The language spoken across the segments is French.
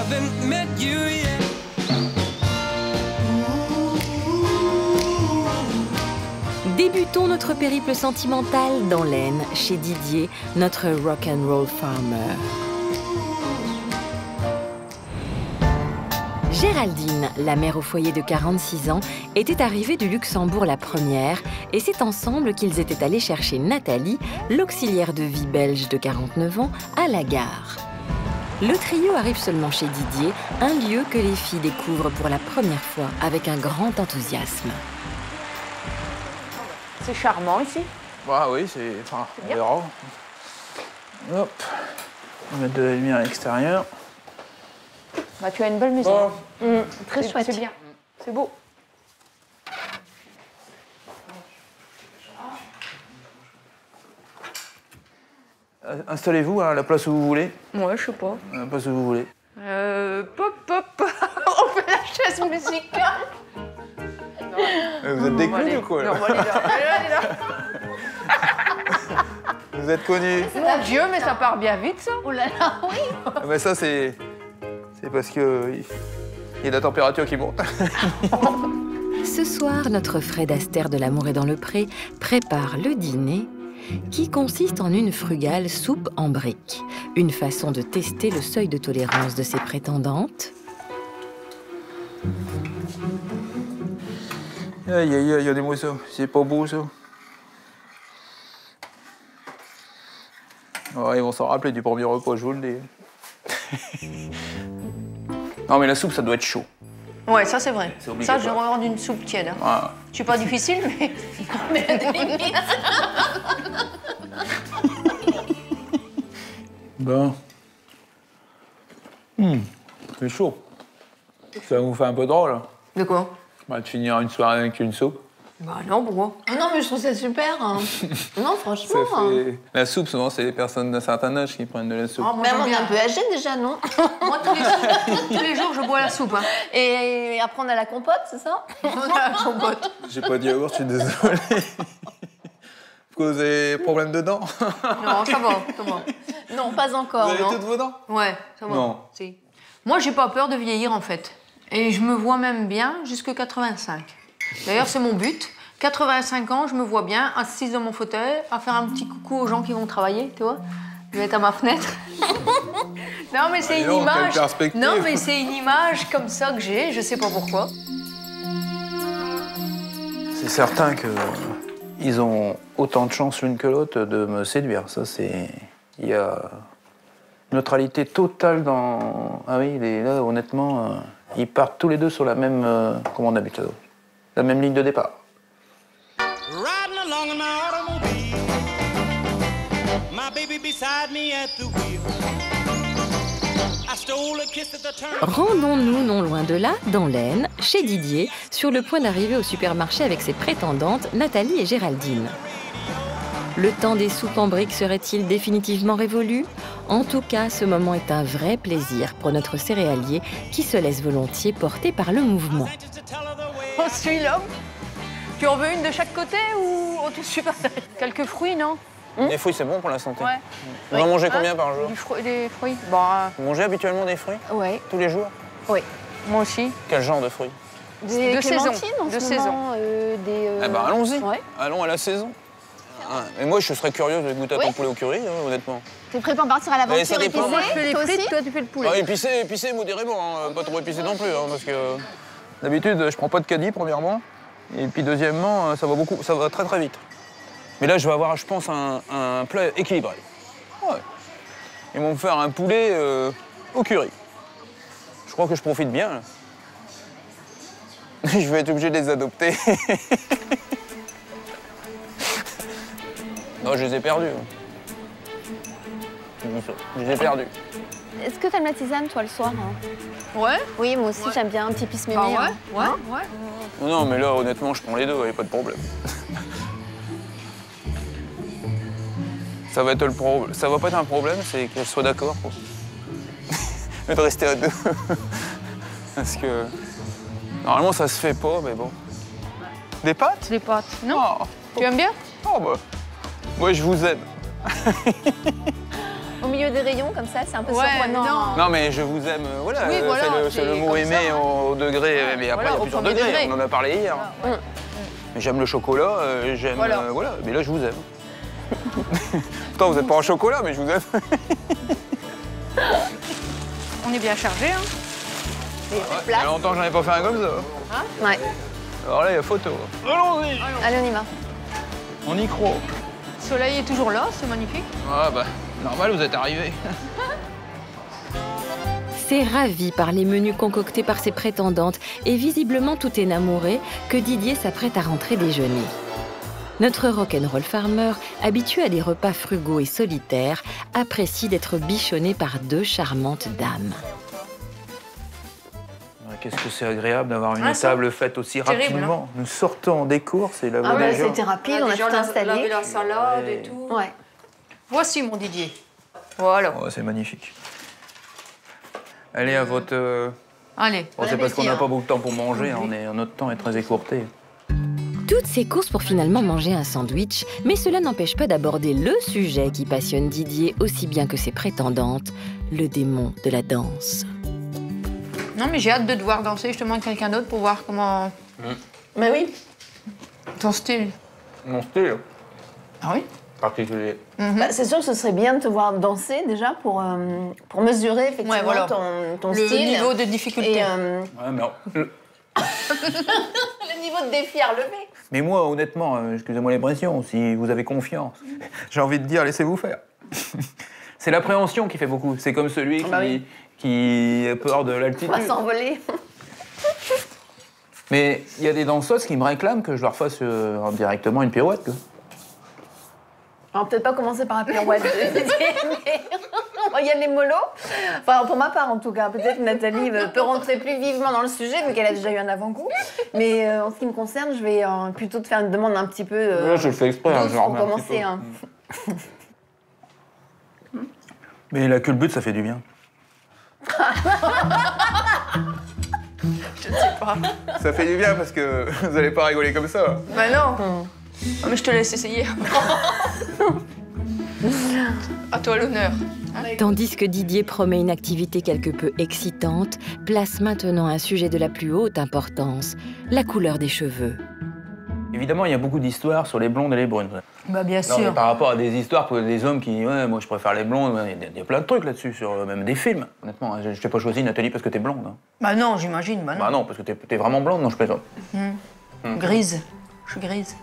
haven't met you yet. Débutons notre périple sentimental dans l'Aisne, chez Didier, notre rock'n'roll farmer. Géraldine, la mère au foyer de 46 ans, était arrivée du Luxembourg la première et c'est ensemble qu'ils étaient allés chercher Nathalie, l'auxiliaire de vie belge de 49 ans, à la gare. Le trio arrive seulement chez Didier, un lieu que les filles découvrent pour la première fois avec un grand enthousiasme. C'est charmant ici. Bah oui, c'est... Enfin, on verra. Hop. On va mettre de la lumière à l'extérieur. Bah, tu as une belle maison. Très chouette. C'est bien. C'est beau. Installez-vous à la place où vous voulez. Ouais, je sais pas. À la place où vous voulez. Pop, pop. On fait la chaise musicale. Vous êtes des clowns ou quoi, là? Non, allez là. Allez là. Vous êtes connus. Mon Dieu, mais ça part bien vite, ça. Oh là là, oui. Ah, mais ça, c'est parce que il y a de la température qui monte. Ce soir, notre Fred Astaire de l'amour est dans le pré prépare le dîner qui consiste en une frugale soupe en briques, une façon de tester le seuil de tolérance de ses prétendantes. Aïe, aïe, aïe, regardez-moi ça. C'est pas beau, ça. Ouais, ils vont s'en rappeler du premier repas, je vous le dis. Non, mais la soupe, ça doit être chaud. Ouais, ça c'est vrai. C'est obligatoire. Ça, j'ai horreur d'une soupe tiède. Hein. Ouais. Je suis pas difficile, mais. Bon. C'est chaud. Ça vous fait un peu drôle. De quoi? Bah, de finir une soirée avec une soupe. Bah non, pourquoi? Oh non, mais je trouve ça super. Hein. Non, franchement. La soupe, souvent, c'est les personnes d'un certain âge qui prennent de la soupe. Ah, moi, Même j'aime on est bien. un peu âgé déjà, non? Moi, tous les jours, je bois la soupe. Hein. Et après, on a la compote, c'est ça? On a la compote. J'ai pas de yaourt, je suis désolé. Vous avez des problèmes de dents? Non, ça va, ça va. Non, pas encore. Vous avez non. toutes vos dents? Ouais, ça va. Non. Si. Moi, j'ai pas peur de vieillir, en fait. Et je me vois même bien jusqu'à 85. D'ailleurs, c'est mon but. 85 ans, je me vois bien assise dans mon fauteuil, à faire un petit coucou aux gens qui vont travailler, tu vois. Je vais être à ma fenêtre. Non, mais c'est Allez, une non, quelle image. perspective. Non, mais c'est une image comme ça que j'ai, je sais pas pourquoi. C'est certain que ils ont autant de chances l'une que l'autre de me séduire. Ça, c'est... Il y a une neutralité totale dans... Ah oui, là, honnêtement, ils partent tous les deux sur la même... comment on habite là? La même ligne de départ. Riding along in my automobile, my baby beside me at the wheel. I stole a kiss at the turn. Rendons-nous non loin de là, dans l'Aisne, chez Didier, sur le point d'arriver au supermarché avec ses prétendantes, Nathalie et Géraldine. Le temps des soupes en briques serait-il définitivement révolu? En tout cas, ce moment est un vrai plaisir pour notre céréalier qui se laisse volontiers porter par le mouvement. Oh, celui-là. Tu en veux une de chaque côté ou on te suit pas? Quelques fruits, non? Les fruits, c'est bon pour la santé. Ouais. Vous en mangez combien par jour? Des fruits. Bah, Vous mangez habituellement des fruits? ouais. Tous les jours? Oui. Moi aussi. Quel genre de fruits? Des De clémentines saison. en De ce saison. moment, des... Eh ben, allons-y. Ouais. Allons à la saison. Ah, mais moi, je serais curieux de goûter à ton poulet au curry, hein, honnêtement. T'es prêt pour partir à ça l'aventure dépend. épicée? Moi, je fais les toi frites, aussi toi, tu fais le poulet. Ah, épicé modérément, hein, pas trop épicé non plus, hein, parce que d'habitude, je prends pas de caddie, premièrement, et puis deuxièmement, ça va très très vite. Mais là, je vais avoir, je pense, un plat équilibré. Ouais. Ils vont me faire un poulet au curry. Je crois que je profite bien, là. Je vais être obligé de les adopter. Non, je les ai perdus. Je les ai perdus. Est-ce que t'aimes la tisane, toi, le soir? Hein? Ouais. Oui, moi aussi, Ouais. j'aime bien un petit pisse-mémé. Ah ouais, hein. ouais, ouais. Non, mais là, honnêtement, je prends les deux, il n'y a pas de problème. Ça va être le problème. Ça va pas être un problème, c'est qu'elle soit d'accord. Mais de rester à deux. Parce que normalement, ça se fait pas, mais bon. Des pâtes? Des pâtes. Non. Oh, Tu aimes bien? oh bah. Moi, je vous aime. Oh, milieu des rayons, comme ça, c'est un peu Ouais, surprenant. non. Non, mais je vous aime, voilà, Oui, voilà, c'est le c'est mot comme aimer ça, au degré, mais après voilà, il y a au plusieurs premier degrés, degré. on en a parlé hier. Mais j'aime le chocolat, j'aime, Voilà. voilà, mais là je vous aime. Pourtant vous n'êtes pas en chocolat, mais je vous aime. On est bien chargé, hein. Il y a plus de Il y a place. longtemps que j'en ai pas fait un comme ça. Ouais. Alors là il y a photo. Allons-y. Allez, on y va. On y croit. Le soleil est toujours là, c'est magnifique. Ah bah, normal, vous êtes arrivés. C'est ravi par les menus concoctés par ses prétendantes et visiblement tout énamouré que Didier s'apprête à rentrer déjeuner. Notre rock'n'roll farmer, habitué à des repas frugaux et solitaires, apprécie d'être bichonné par deux charmantes dames. Qu'est-ce que c'est agréable d'avoir une Ah, ça, table faite aussi terrible, rapidement. Nous sortons des courses et la Ah ouais, voyageur. c'était rapide, on a tout installé. lavé la salade Ouais. et tout. Ouais. Voici mon Didier. Voilà. Oh, c'est magnifique. Allez, à votre... Allez. Bon, c'est parce qu'on n'a pas beaucoup de temps pour manger, notre temps est très écourté. Toutes ces courses pour finalement manger un sandwich, mais cela n'empêche pas d'aborder le sujet qui passionne Didier aussi bien que ses prétendantes, le démon de la danse. Non, mais j'ai hâte de te voir danser justement avec quelqu'un d'autre pour voir comment... Mais oui. Ton style. Mon style Ah oui? particulier. Bah, c'est sûr que ce serait bien de te voir danser déjà pour mesurer effectivement Ouais, voilà. ton Le style. niveau de difficulté. Et Ouais, mais, le niveau de défi à relever. mais moi, honnêtement, excusez-moi l'expression, si vous avez confiance, j'ai envie de dire, laissez-vous faire. C'est l'appréhension qui fait beaucoup. C'est comme celui Bah oui. qui a peur de On l'altitude. va s'envoler. Mais il y a des danseuses qui me réclament que je leur fasse directement une pirouette. Quoi. Alors peut-être pas commencer par un pirouette, mais on va y aller mollo. Enfin, pour ma part en tout cas. Peut-être que Nathalie peut rentrer plus vivement dans le sujet vu qu'elle a déjà eu un avant-goût. Mais en ce qui me concerne, je vais plutôt te faire une demande un petit peu Là, je le fais exprès, douce je leur pour remets un petit commencer. peu. Hein. Mais la culbute, ça fait du bien. Je ne sais pas. Ça fait du bien parce que vous allez pas rigoler comme ça. Bah non. Ah, mais je te laisse essayer. À toi l'honneur. Tandis que Didier promet une activité quelque peu excitante, place maintenant un sujet de la plus haute importance, la couleur des cheveux. Évidemment, il y a beaucoup d'histoires sur les blondes et les brunes. Bah bien Non, mais sûr. par rapport à des histoires pour des hommes qui, ouais, moi je préfère les blondes, ouais, il y a plein de trucs là-dessus, sur même des films. Honnêtement, je t'ai pas choisi Nathalie parce que t'es blonde. Hein. Bah non, j'imagine. Bah non. Bah non, parce que t'es vraiment blonde, non, je plaisante. Grise. Je suis grise.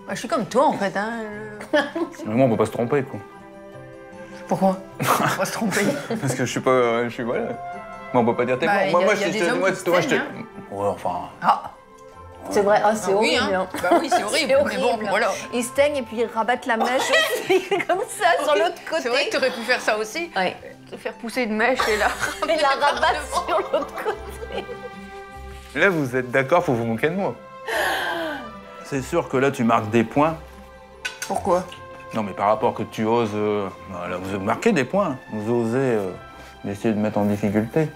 Bah, je suis comme toi en fait. Hein. Mais moi, on peut pas se tromper, quoi. Pourquoi? On va se tromper. Parce que je suis pas, je suis, voilà. Moi, on peut pas dire t'es Bah, blonde. y a des hommes qui se plaignent, Ouais, enfin... Ah. C'est vrai, ah, c'est Ah oui, horrible. hein. Hein. Bah oui, c'est horrible. C'est Mais bon, horrible. voilà. Ils se teignent et puis ils rabattent la mèche aussi, comme ça, sur l'autre côté. C'est vrai que tu aurais pu faire ça aussi. Ouais. Te faire pousser une mèche et là. Et la rabattre sur l'autre côté. Là, vous êtes d'accord pour vous moquer de moi. C'est sûr que là, tu marques des points. Pourquoi? Non, mais par rapport que tu oses... là, vous marquez des points. Vous osez essayer de mettre en difficulté.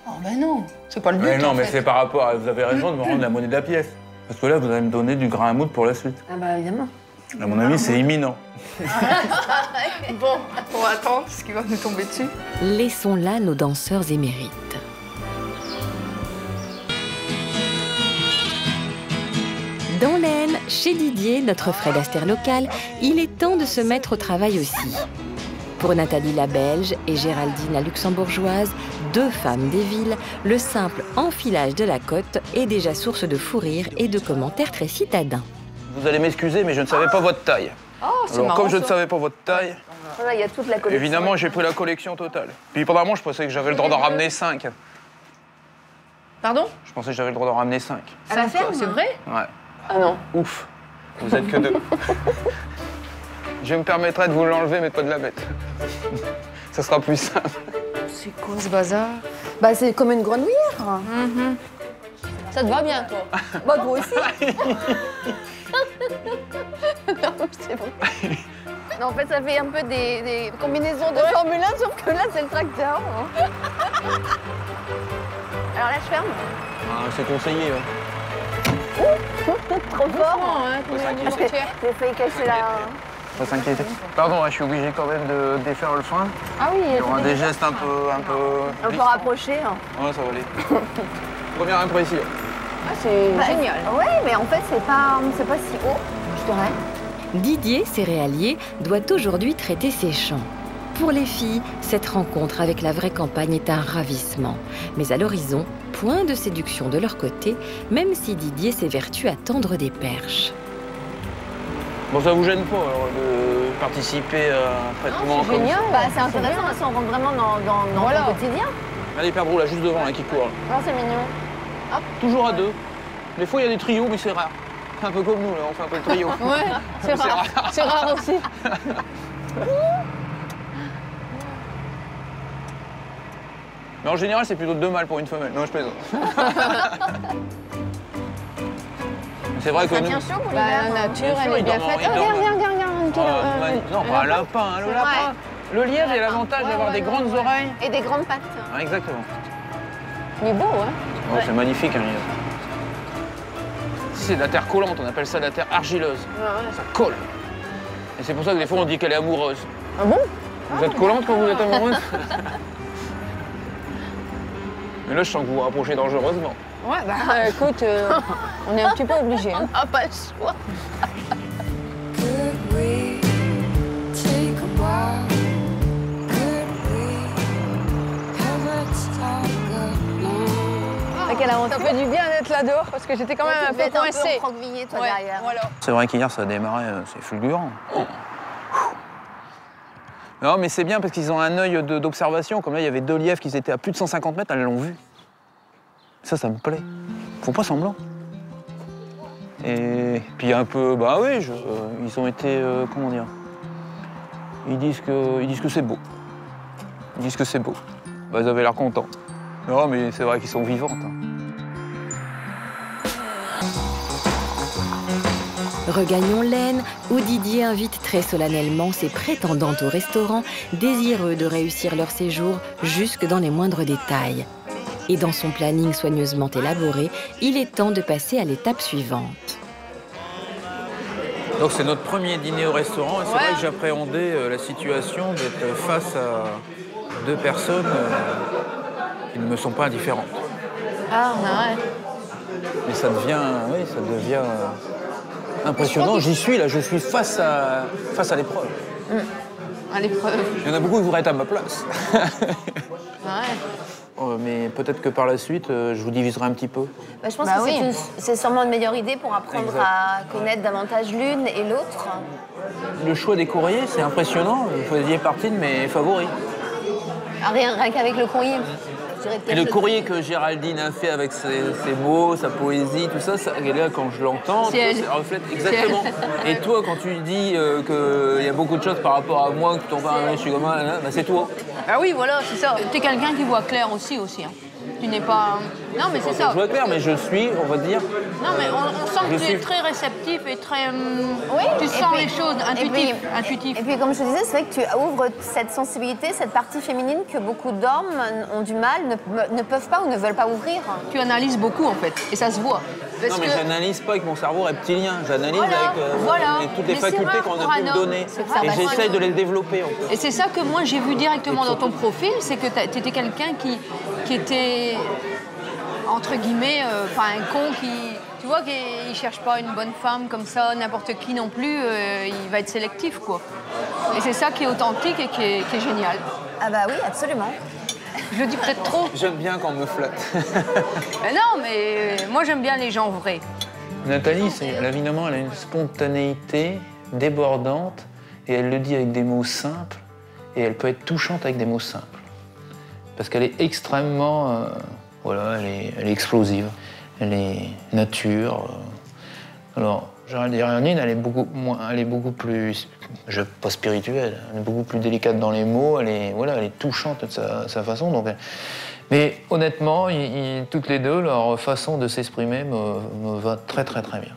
Oh ben non, c'est pas le but. Mais non, en mais fait. c'est par rapport à... Vous avez raison de me rendre la monnaie de la pièce. Parce que là, vous allez me donner du grain à moudre pour la suite. Ah bah évidemment. À mon avis, c'est imminent. Bon, on va attendre ce qui va nous tomber dessus. Laissons là nos danseurs émérites. Dans l'Aisne, chez Didier, notre Fred Astaire local, il est temps de se mettre au travail aussi. Pour Nathalie la Belge et Géraldine la Luxembourgeoise, deux femmes des villes, le simple enfilage de la côte est déjà source de fou rire et de commentaires très citadins. Vous allez m'excuser, mais je ne savais pas votre taille. Oh, c'est Alors, marrant. comme je ne ça. savais pas votre taille, Voilà, il y a toute la collection. évidemment, j'ai pris la collection totale. Puis pendant un moment, je pensais que j'avais le droit d'en ramener 5. Pardon? Je pensais que j'avais le droit d'en ramener 5. À la ferme. C'est vrai? Ouais. Ah non. Ouf. Vous êtes que 2. Je me permettrai de vous l'enlever, mais pas de la mettre. Ça sera plus simple. C'est quoi ce bazar? Bah c'est comme une grenouillère. Ça te va bien toi? Bah toi aussi. Non, c'est bon. Non, en fait, ça fait un peu des combinaisons de Formule 1, sauf que là, c'est le tracteur. Hein. Alors là, je ferme. Ah, c'est conseillé. Ouais. Trop fort. Hein, Faut s'inquiéter. J'ai failli casser la... Pas s'inquiéter. Pardon, je suis obligé quand même de défaire le foin. Ah oui, Il y aura des gestes un peu... on peut rapprocher. Hein. Ouais, ça va aller. Première impression. Ah, c'est génial. Oui, mais en fait, c'est pas si haut, je dirais. Didier, céréalier, doit aujourd'hui traiter ses champs. Pour les filles, cette rencontre avec la vraie campagne est un ravissement. Mais à l'horizon, point de séduction de leur côté, même si Didier s'évertue à tendre des perches. Bon, ça vous gêne pas alors, de participer à un traitement c'est génial. Bah, c'est intéressant, parce qu'on rentre vraiment dans le quotidien. Allez, perdreau, là, juste devant, là, qui court. Là. Oh, c'est mignon. Toujours à deux. Des fois, il y a des trios, mais c'est rare. C'est un peu comme nous, là, on fait un peu de trio. Ouais, c'est rare. C'est rare aussi. Mais en général, c'est plutôt deux mâles pour une femelle. Non, je plaisante. C'est vrai que nous... Tient chaud pour Bah, l'hiver. la nature, Bien sûr, elle est ils bien dorment, faite. ils dorment. Regarde. Non, pas un lapin, hein, le lapin. Le lièvre a l'avantage d'avoir des grandes oreilles. Et des grandes pattes. Ah, exactement. Il est beau, hein. Oh, c'est magnifique, un lièvre. C'est de la terre collante, on appelle ça de la terre argileuse. Ça colle. Et c'est pour ça que des fois, on dit qu'elle est amoureuse. Ah bon? Vous êtes collante quand vous êtes amoureuse? Mais là, je sens que vous vous rapprochez dangereusement. Ouais, bah écoute, on est un petit peu obligés. Hein. Ah, pas le choix. Could we take a walk? Could we have let's talk alone? Quelle Ça aventure. fait du bien d'être là dehors parce que j'étais quand même un peu coincée. recroquevillée, toi, Ouais, derrière. voilà. C'est vrai qu'hier, ça a démarré, c'est fulgurant. Non, mais c'est bien parce qu'ils ont un œil d'observation. Comme là, il y avait deux lièvres qui étaient à plus de 150 mètres, elles l'ont vu. Ça me plaît. Ils font pas semblant. Et puis un peu, bah oui, ils ont été, comment dire, ils disent que c'est beau. Ils disent que c'est beau. Bah, ils avaient l'air contents. Non, mais c'est vrai qu'ils sont vivantes. Hein. Regagnons l'Aisne, où Didier invite très solennellement ses prétendantes au restaurant, désireux de réussir leur séjour jusque dans les moindres détails. Et dans son planning soigneusement élaboré, il est temps de passer à l'étape suivante. Donc c'est notre premier dîner au restaurant et c'est vrai que j'appréhendais la situation d'être face à deux personnes qui ne me sont pas indifférentes. Ah, ouais. Mais ça devient impressionnant. J'y suis là, je suis face à l'épreuve. À l'épreuve. Il y en a beaucoup qui voudraient être à ma place. Ouais. Mais peut-être que par la suite, je vous diviserai un petit peu. Bah, je pense Bah que oui. c'est sûrement une meilleure idée pour apprendre Exact. à connaître davantage l'une et l'autre. Le choix des courriers, c'est impressionnant. Vous faisiez partie de mes favoris. Ah, rien qu'avec le courrier. Je dirais Et quelque le chose- courrier que Géraldine a fait avec ses mots, sa poésie, tout ça, et là, quand je l'entends, C'est elle. ça reflète exactement. Et toi, quand tu dis qu'il y a beaucoup de choses par rapport à moi, que tu t'en parles, je suis comme un, bah, c'est toi. Ah oui, voilà, c'est ça. T'es quelqu'un qui voit clair aussi. Hein. Tu n'es pas... Non, mais c'est ça. Je vois clair, mais je suis, on va dire. Non, mais on sent que Je tu es suis- très réceptif et très... Oui, tu et sens puis- les choses, intuitif. Et puis, comme je te disais, c'est vrai que tu ouvres cette sensibilité, cette partie féminine que beaucoup d'hommes ont du mal, ne peuvent pas ou ne veulent pas ouvrir. Tu analyses beaucoup, en fait, et ça se voit. Parce Non, mais que... j'analyse pas avec mon cerveau reptilien, j'analyse Voilà, avec voilà. toutes les Mais c'est facultés rare qu'on pour a un pu me homme. donner. C'est ça, Et bah, j'essaye de les développer, en fait. Et c'est ça que moi j'ai vu directement dans ton profil, c'est que tu étais quelqu'un qui était, entre guillemets, pas un con qui... Tu vois qu'il ne cherche pas une bonne femme comme ça, n'importe qui non plus, il va être sélectif, quoi. Et c'est ça qui est authentique et qui est génial. Ah bah oui, absolument. Je le dis peut-être trop. J'aime bien quand on me flatte. Mais non, mais moi j'aime bien les gens vrais. Nathalie, évidemment, elle a une spontanéité débordante et elle le dit avec des mots simples et elle peut être touchante avec des mots simples. Parce qu'elle est extrêmement... voilà, elle est explosive, elle est nature. Alors, Géraldine, elle est beaucoup plus... pas spirituelle, elle est beaucoup plus délicate dans les mots, elle est touchante de sa façon. Donc mais honnêtement, toutes les deux, leur façon de s'exprimer me va très très très bien.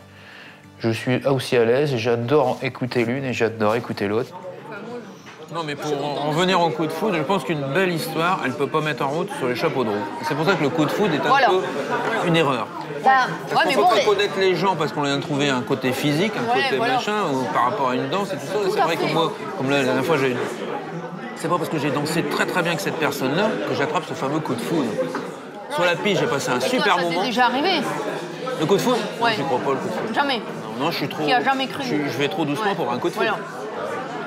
Je suis aussi à l'aise et j'adore écouter l'une et j'adore écouter l'autre. Non, mais pour en revenir au coup de foudre, je pense qu'une belle histoire, elle peut pas mettre en route sur les chapeaux de roue. C'est pour ça que le coup de foudre est un peu une erreur. Bah, Parce qu'on peut pas connaître les gens parce qu'on vient de trouver un côté physique, un côté machin, ou par rapport à une danse et tout ça. C'est vrai que moi, comme la dernière fois, c'est pas parce que j'ai dansé très très bien avec cette personne-là que j'attrape ce fameux coup de foudre. Sur la piste, j'ai passé un super moment. C'est déjà arrivé. Le coup de foudre? Ouais. Je crois pas le coup de foudre. Jamais. Non, je suis trop. Qui a jamais cru. Je vais trop doucement pour un coup de foudre. Voilà.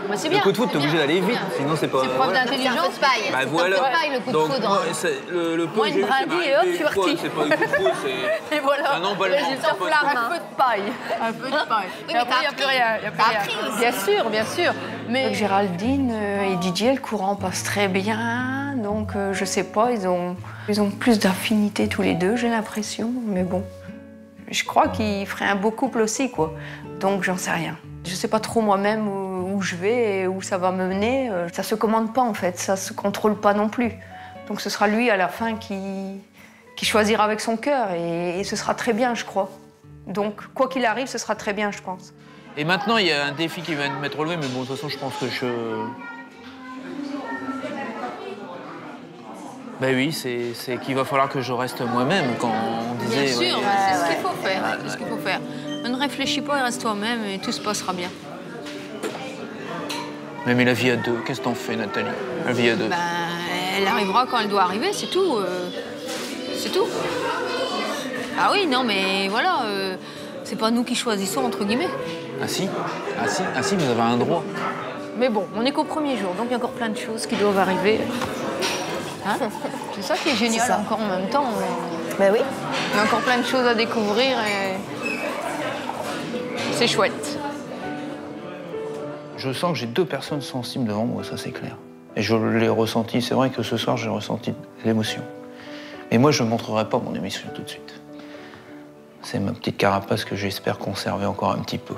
Mais c'est Le bien. coup de foudre, t'es obligé d'aller vite, sinon c'est pas. C'est preuve voilà. d'intelligence. C'est un peu de paille. Bah C'est voilà. un peu de paille, le coup de Donc, foudre. moi, le peu Moi, que une j'ai eu, c'est brindille et hop, m'arriver tu es quoi, parti. c'est pas un coup de foudre, c'est Et voilà. un emballement. Résultat, c'est pas flamme. un Un peu de paille. Un peu de paille. Oui, Et après, mais il n'y a plus rien. Il y a plus t'as rien. appris aussi. Bien sûr, bien sûr. Mais avec Géraldine et Didier, le courant passe très bien. Donc, je sais pas, ils ont plus d'affinité tous les deux, j'ai l'impression. Mais bon, je crois qu'ils feraient un beau couple aussi, quoi. Donc, j'en sais rien. Je sais pas trop moi-même où je vais et où ça va me mener. Ça se commande pas, en fait. Ça se contrôle pas non plus. Donc, ce sera lui, à la fin, qui choisira avec son cœur. Et ce sera très bien, je crois. Donc, quoi qu'il arrive, ce sera très bien, je pense. Et maintenant, il y a un défi qui va m'être relevé, mais bon, de toute façon, je pense que Ben oui, c'est qu'il va falloir que je reste moi-même, quand on disait... Bien sûr, ouais, c'est ce qu'il faut faire. C'est ce qu'il faut faire. Ne réfléchis pas et reste toi-même et tout se passera bien. Mais la vie à deux, qu'est-ce que t'en fais, Nathalie? La vie à deux. Ben, elle arrivera quand elle doit arriver, c'est tout. C'est tout. Ah oui, non, mais voilà, c'est pas nous qui choisissons, entre guillemets. Ah si, vous avez un droit. Mais bon, on n'est qu'au premier jour, donc il y a encore plein de choses qui doivent arriver. Hein? C'est ça qui est génial, ça. encore en même temps. Ben oui. Il y a encore plein de choses à découvrir et c'est chouette. Je sens que j'ai deux personnes sensibles devant moi, ça c'est clair. Et je l'ai ressenti, c'est vrai que ce soir j'ai ressenti l'émotion. Mais moi je ne montrerai pas mon émotion tout de suite. C'est ma petite carapace que j'espère conserver encore un petit peu.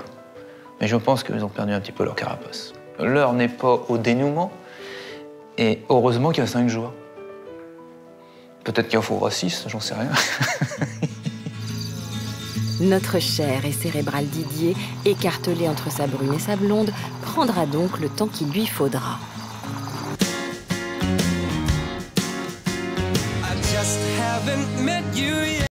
Mais je pense qu'ils ont perdu un petit peu leur carapace. L'heure n'est pas au dénouement, et heureusement qu'il y a 5 jours. Peut-être qu'il en faudra 6, j'en sais rien. Notre cher et cérébral Didier, écartelé entre sa brune et sa blonde, prendra donc le temps qu'il lui faudra. I just haven't met you yet.